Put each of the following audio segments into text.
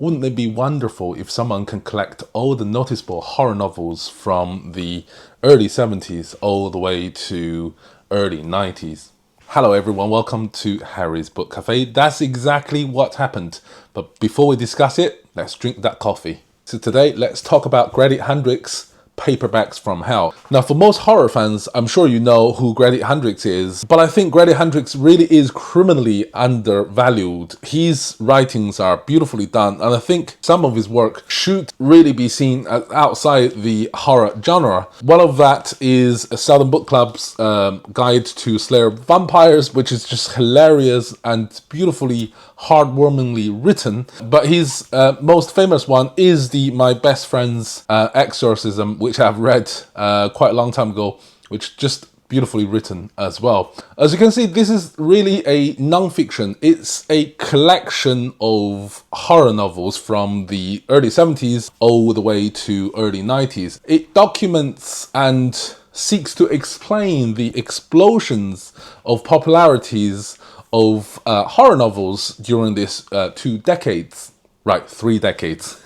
Wouldn't it be wonderful if someone can collect all the noticeable horror novels from the early 70s all the way to early 90s? Hello everyone, welcome to Harry's Book Cafe. That's exactly what happened. But before we discuss it, let's drink that coffee. So today, let's talk about Grady Hendrix, Paperbacks from Hell. Now, for most horror fans, I'm sure you know who Grady Hendrix is, but I think Grady Hendrix really is criminally undervalued. His writings are beautifully done, and I think some of his work should really be seen as outside the horror genre. One of that is Southern Book Club's Guide to Slaying Vampires, which is just hilarious and beautifully heartwarmingly written. But his most famous one is the My Best Friend's Exorcism, which I've read quite a long time ago, which just beautifully written as well. As you can see, this is really a non-fiction. It's a collection of horror novels from the early 70s all the way to early 90s. It documents and seeks to explain the explosions of popularities of horror novels during this 2 decades. Right, 3 decades.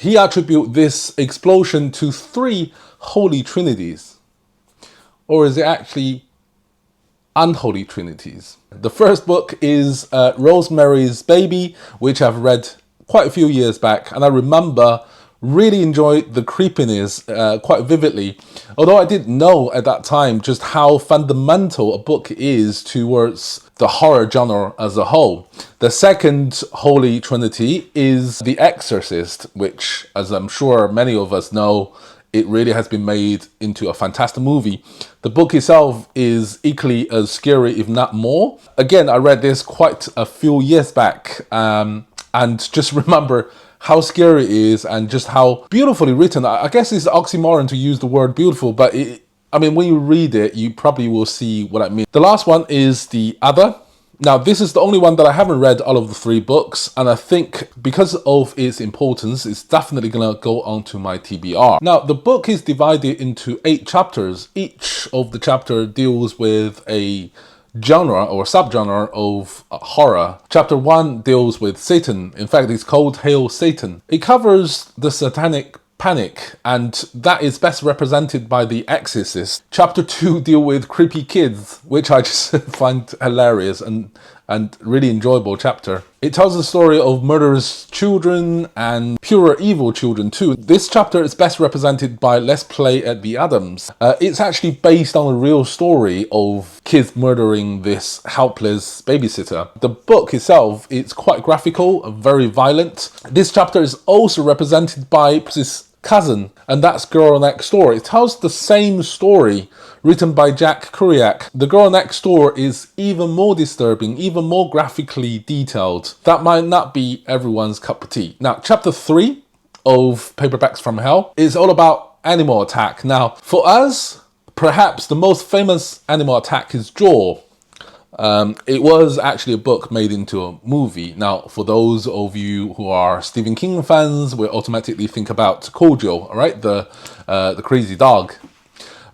He attributes this explosion to 3 holy trinities. Or is it actually unholy trinities? The first book is Rosemary's Baby, which I've read quite a few years back, and I remember really enjoyed the creepiness quite vividly, although I didn't know at that time just how fundamental a book is towards the horror genre as a whole. The second holy trinity is The Exorcist, which, as I'm sure many of us know, it really has been made into a fantastic movie. The book itself is equally as scary, if not more. Again, I read this quite a few years back, and just remember how scary it is and just how beautifully written. I guess it's oxymoron to use the word beautiful, but when you read it, you probably will see what I mean. The last one is The Other. Now, this is the only one that I haven't read all of the 3 books, and I think because of its importance, it's definitely going to go onto my TBR. Now, the book is divided into 8 chapters. Each of the chapter deals with a genre or subgenre of horror. Chapter 1 deals with Satan. In fact, it's called Hail Satan. It covers the satanic panic, and that is best represented by The Exorcist. Chapter 2 deal with creepy kids, which I just find hilarious and really enjoyable chapter. It tells the story of murderous children and pure evil children too. This chapter is best represented by Let's Play at the Adams. It's actually based on a real story of kids murdering this helpless babysitter. The book itself is quite graphical, very violent. This chapter is also represented by this cousin, and that's Girl Next Door. It tells the same story written by Jack Kerouac. The Girl Next Door is even more disturbing, even more graphically detailed. That might not be everyone's cup of tea. Now, chapter 3 of Paperbacks from Hell is all about animal attack. Now, for us, perhaps the most famous animal attack is Jaw. It was actually a book made into a movie. Now, for those of you who are Stephen King fans, will automatically think about Kojo, right? The crazy dog.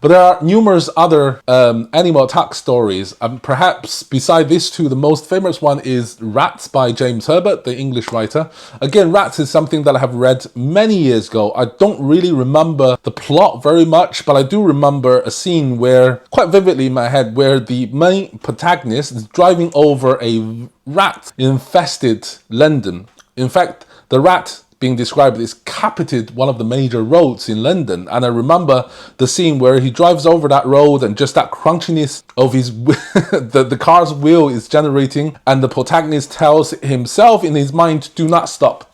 But there are numerous other animal attack stories. Perhaps beside these 2, the most famous one is Rats by James Herbert, the English writer. Again, Rats is something that I have read many years ago. I don't really remember the plot very much, but I do remember a scene where, quite vividly in my head, where the main protagonist is driving over a rat-infested London. In fact, the rat being described as carpeted one of the major roads in London, and I remember the scene where he drives over that road and just that crunchiness of his the car's wheel is generating, and the protagonist tells himself in his mind, do not stop,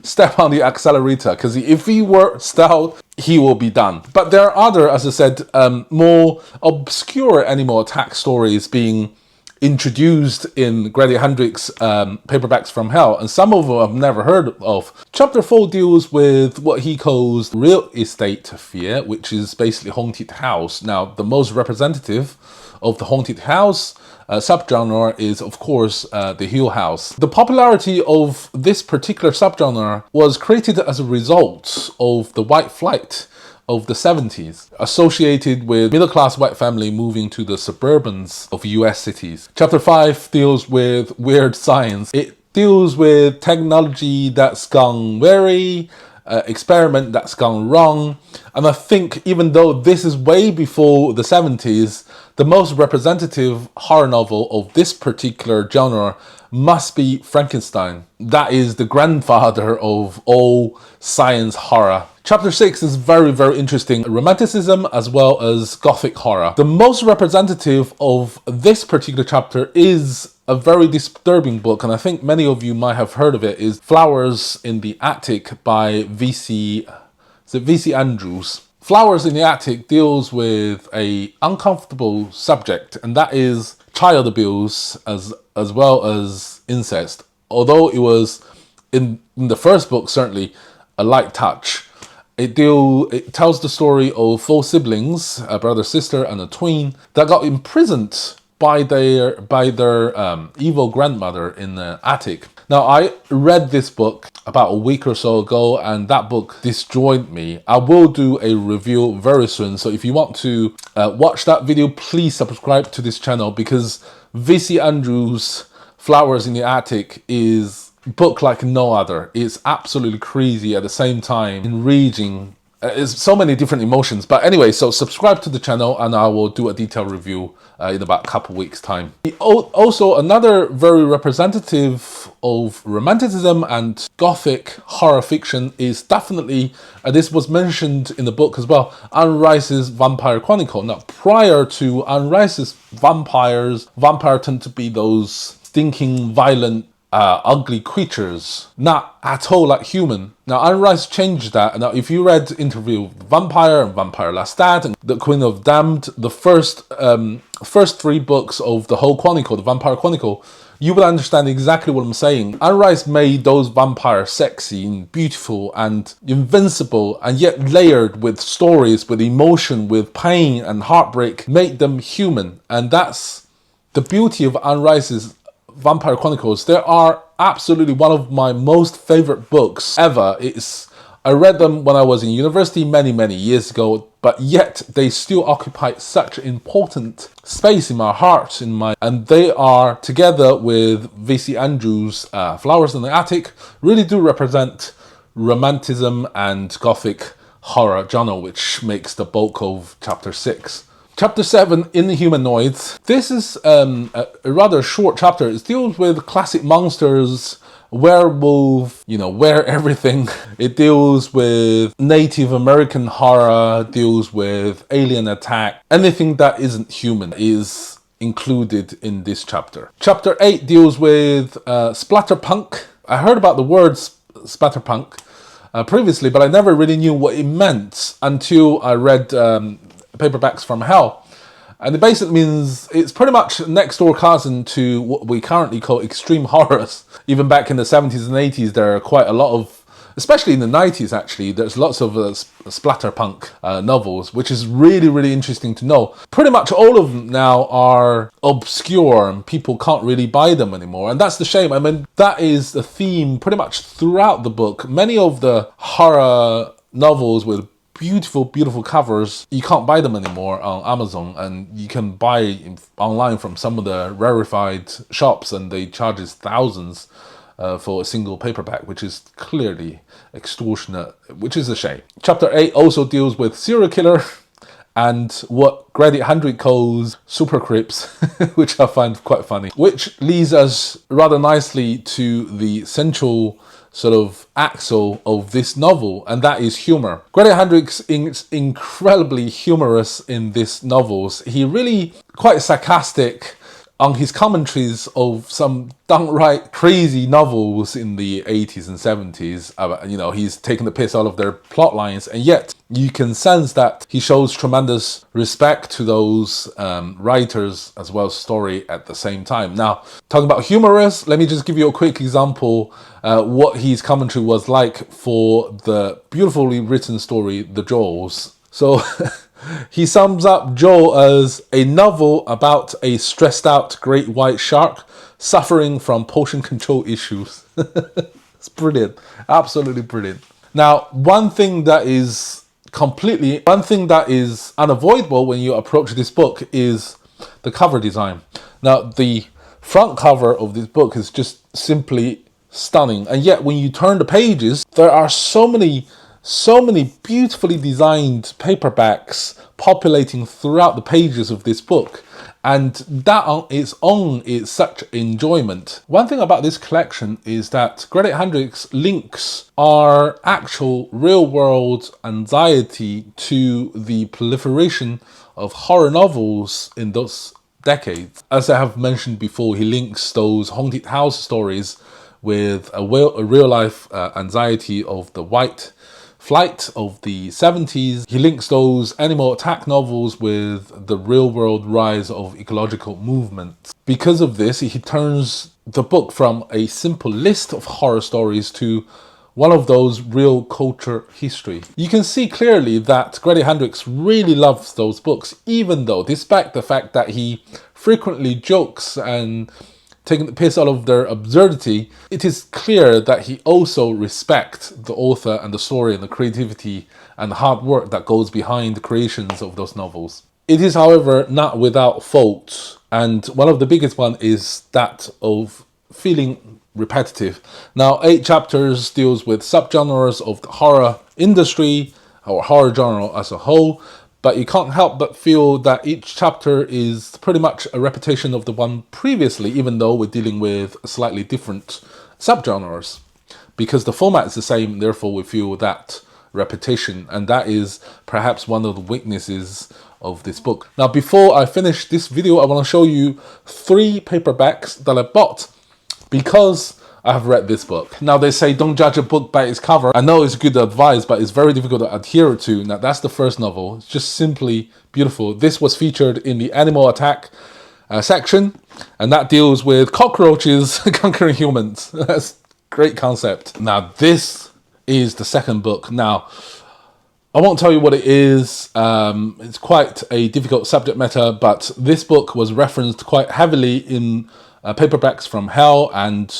step on the accelerator, because if he were stalled, he will be done. But there are other, as I said, more obscure animal attack stories being introduced in Grady Hendrix Paperbacks from Hell, and some of them I've never heard of. Chapter 4 deals with what he calls real estate fear, which is basically haunted house. Now, the most representative of the haunted house subgenre is, of course, the Hill House. The popularity of this particular subgenre was created as a result of the white flight of the 70s, associated with middle-class white family moving to the suburbans of US cities. Chapter 5 deals with weird science. It deals with technology that's gone wary, experiment that's gone wrong. And I think even though this is way before the 70s, the most representative horror novel of this particular genre must be Frankenstein. That is the grandfather of all science horror. Chapter 6 is very, very interesting. Romanticism as well as Gothic horror. The most representative of this particular chapter is a very disturbing book, and I think many of you might have heard of it, is Flowers in the Attic by V.C. Andrews. Flowers in the Attic deals with a uncomfortable subject, and that is child abuse as well as incest. Although it was in the first book certainly a light touch, it tells the story of four siblings, a brother, sister, and a twin, that got imprisoned by their evil grandmother in the attic. Now, I read this book about a week or so ago, and that book destroyed me. I will do a review very soon, so if you want to watch that video, please subscribe to this channel, because V.C. Andrews' Flowers in the Attic is a book like no other. It's absolutely crazy, at the same time enraging. It's so many different emotions. But anyway, so subscribe to the channel and I will do a detailed review in about a couple weeks time. Also, another very representative of romanticism and Gothic horror fiction is definitely, this was mentioned in the book as well, Anne Rice's Vampire Chronicle. Now, prior to Anne Rice's vampires tend to be those stinking, violent, ugly creatures, not at all like human. Now, Anne Rice changed that. Now, if you read Interview with the Vampire and Vampire Lestat and The Queen of Damned, the first three books of the whole chronicle, the Vampire Chronicle, you will understand exactly what I'm saying. Anne Rice made those vampires sexy and beautiful and invincible, and yet layered with stories, with emotion, with pain and heartbreak, made them human. And that's the beauty of Anne Rice's Vampire Chronicles. They are absolutely one of my most favorite books ever. I read them when I was in university many years ago, but yet they still occupy such an important space in my heart, and they are, together with V.C. Andrews' Flowers in the Attic, really do represent romanticism and Gothic horror genre, which makes the bulk of chapter 6. Chapter 7, Inhumanoids. This is a rather short chapter. It deals with classic monsters, werewolf, everything. It deals with Native American horror, deals with alien attack. Anything that isn't human is included in this chapter. Chapter 8 deals with splatterpunk. I heard about the word splatterpunk previously, but I never really knew what it meant until I read Paperbacks from Hell. And it basically means it's pretty much next door cousin to what we currently call extreme horrors. Even back in the 70s and 80s, there are quite a lot of, especially in the 90s actually, there's lots of splatterpunk novels, which is really interesting to know. Pretty much all of them now are obscure and people can't really buy them anymore. And that's the shame. I mean, that is the theme pretty much throughout the book. Many of the horror novels with beautiful covers, you can't buy them anymore on Amazon, and you can buy online from some of the rarefied shops, and they charge us thousands for a single paperback, which is clearly extortionate, which is a shame. Chapter 8 also deals with serial killer and what Grady Hendrix calls super creeps, which I find quite funny, which leads us rather nicely to the central sort of axle of this novel, and that is humor. Grady Hendrix is incredibly humorous in these novels. He really quite sarcastic on his commentaries of some downright crazy novels in the 80s and 70s. He's taking the piss out of their plot lines, and yet you can sense that he shows tremendous respect to those writers as well as story at the same time. Now, talking about humorous, let me just give you a quick example what his commentary was like for the beautifully written story, The Jaws. So he sums up Jaws as a novel about a stressed out great white shark suffering from portion control issues. It's brilliant, absolutely brilliant. Now, one thing that is unavoidable when you approach this book is the cover design. Now, the front cover of this book is just simply stunning. And yet when you turn the pages, there are so many beautifully designed paperbacks populating throughout the pages of this book. And that on its own is such enjoyment. One thing about this collection is that Grady Hendrix links our actual real-world anxiety to the proliferation of horror novels in those decades. As I have mentioned before, he links those haunted house stories with a real-life anxiety of the white flight of the 70s. He links those animal attack novels with the real-world rise of ecological movements. Because of this, he turns the book from a simple list of horror stories to one of those real culture history. You can see clearly that Grady Hendrix really loves those books, even though, despite the fact that he frequently jokes and taking the piss out of their absurdity, it is clear that he also respects the author and the story and the creativity and the hard work that goes behind the creations of those novels. It is, however, not without fault, and one of the biggest one is that of feeling repetitive. Now, 8 chapters deals with subgenres of the horror industry or horror genre as a whole, but you can't help but feel that each chapter is pretty much a repetition of the one previously, even though we're dealing with slightly different subgenres. Because the format is the same, therefore we feel that repetition, and that is perhaps one of the weaknesses of this book. Now, before I finish this video, I want to show you 3 paperbacks that I bought because I have read this book. Now, they say don't judge a book by its cover. I know it's good advice, but it's very difficult to adhere to. Now, that's the first novel. It's just simply beautiful. This was featured in the animal attack section, and that deals with cockroaches conquering humans. That's a great concept. Now, this is the second book. Now, I won't tell you what it is. It's quite a difficult subject matter, but this book was referenced quite heavily in Paperbacks from Hell, and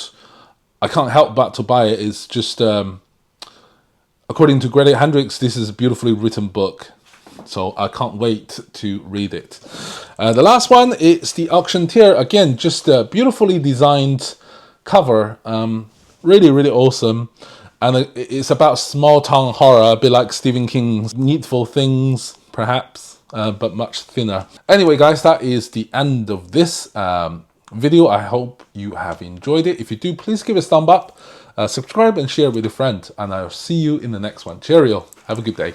I can't help but to buy it. It's just, according to Grady Hendrix, this is a beautifully written book. So I can't wait to read it. The last one is The Auctioneer. Again, just a beautifully designed cover. Really, really awesome. And it's about small town horror, a bit like Stephen King's Needful Things, perhaps, but much thinner. Anyway, guys, that is the end of this video. I hope you have enjoyed it. If you do, please give us a thumb up, subscribe and share with a friend, and I'll see you in the next one. Cheerio. Have a good day.